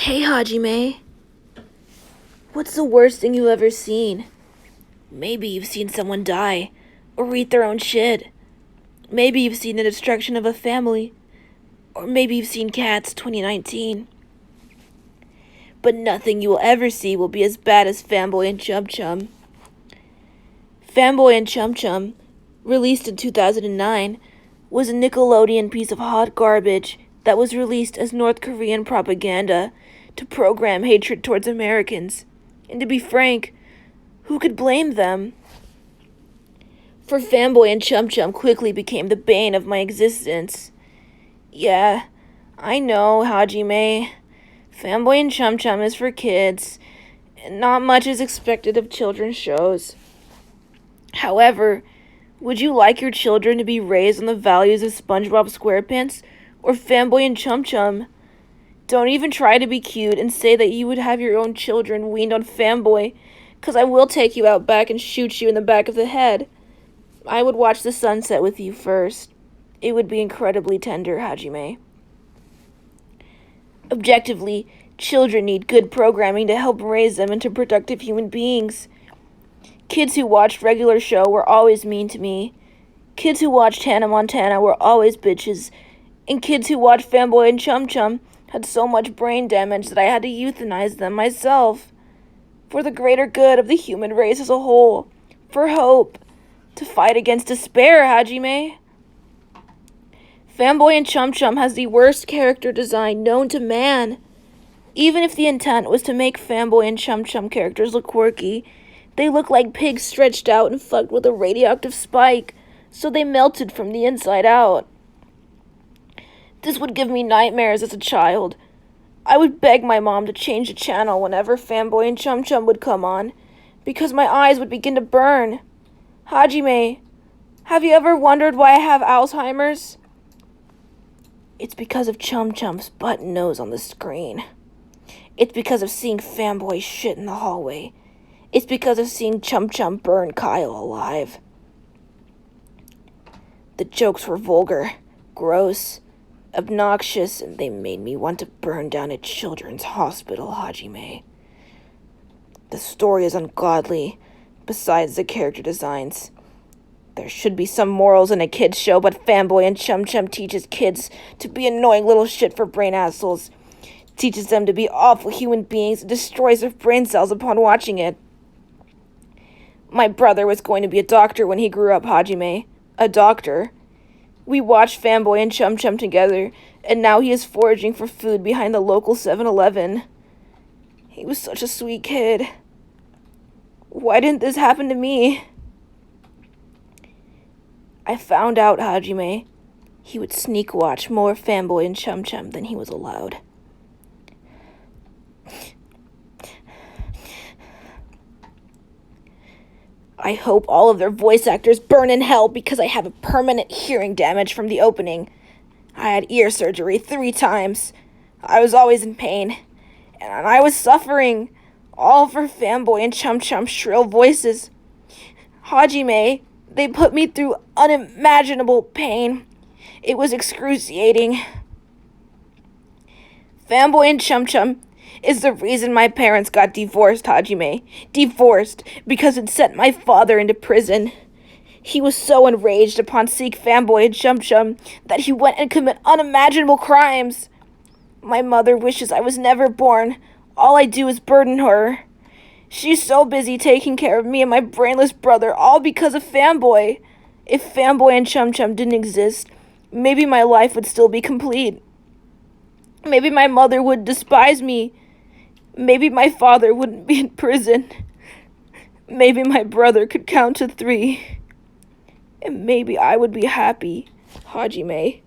Hey, Hajime. What's the worst thing you've ever seen? Maybe you've seen someone die, or eat their own shit. Maybe you've seen the destruction of a family, or maybe you've seen Cats 2019. But nothing you will ever see will be as bad as Fanboy and Chum Chum. Fanboy and Chum Chum, released in 2009, was a Nickelodeon piece of hot garbage that was released as North Korean propaganda to program hatred towards Americans. And to be frank, who could blame them? For Fanboy and Chum Chum quickly became the bane of my existence. Yeah, I know, Hajime. Fanboy and Chum Chum is for kids, and not much is expected of children's shows. However, would you like your children to be raised on the values of SpongeBob SquarePants or Fanboy and Chum Chum? Don't even try to be cute and say that you would have your own children weaned on Fanboy, 'cause I will take you out back and shoot you in the back of the head. I would watch the sunset with you first. It would be incredibly tender, Hajime. Objectively, children need good programming to help raise them into productive human beings. Kids who watched regular show were always mean to me. Kids who watched Hannah Montana were always bitches. And kids who watched Fanboy and Chum Chum had so much brain damage that I had to euthanize them myself. For the greater good of the human race as a whole. For hope. To fight against despair, Hajime. Fanboy and Chum Chum has the worst character design known to man. Even if the intent was to make Fanboy and Chum Chum characters look quirky, they look like pigs stretched out and fucked with a radioactive spike, so they melted from the inside out. This would give me nightmares as a child. I would beg my mom to change the channel whenever Fanboy and Chum Chum would come on, because my eyes would begin to burn. Hajime, have you ever wondered why I have Alzheimer's? It's because of Chum Chum's button nose on the screen. It's because of seeing Fanboy shit in the hallway. It's because of seeing Chum Chum burn Kyle alive. The jokes were vulgar, gross, obnoxious, and they made me want to burn down a children's hospital, Hajime. The story is ungodly, besides the character designs. There should be some morals in a kid's show, but Fanboy and Chum Chum teaches kids to be annoying little shit for brain assholes. Teaches them to be awful human beings and destroys their brain cells upon watching it. My brother was going to be a doctor when he grew up, Hajime. A doctor. We watched Fanboy and Chum Chum together, and now he is foraging for food behind the local 7-Eleven. He was such a sweet kid. Why didn't this happen to me? I found out, Hajime, he would sneak watch more Fanboy and Chum Chum than he was allowed. I hope all of their voice actors burn in hell because I have a permanent hearing damage from the opening. I had ear surgery 3 times. I was always in pain. And I was suffering. All for Fanboy and Chum Chum's shrill voices. Hajime, they put me through unimaginable pain. It was excruciating. Fanboy and Chum Chum is the reason my parents got divorced, Hajime. Divorced because it sent my father into prison. He was so enraged upon seeing Fanboy and Chum Chum that he went and committed unimaginable crimes. My mother wishes I was never born. All I do is burden her. She's so busy taking care of me and my brainless brother, all because of Fanboy. If Fanboy and Chum Chum didn't exist, maybe my life would still be complete. Maybe my mother would despise me. Maybe my father wouldn't be in prison. Maybe my brother could count to 3. And maybe I would be happy, Hajime.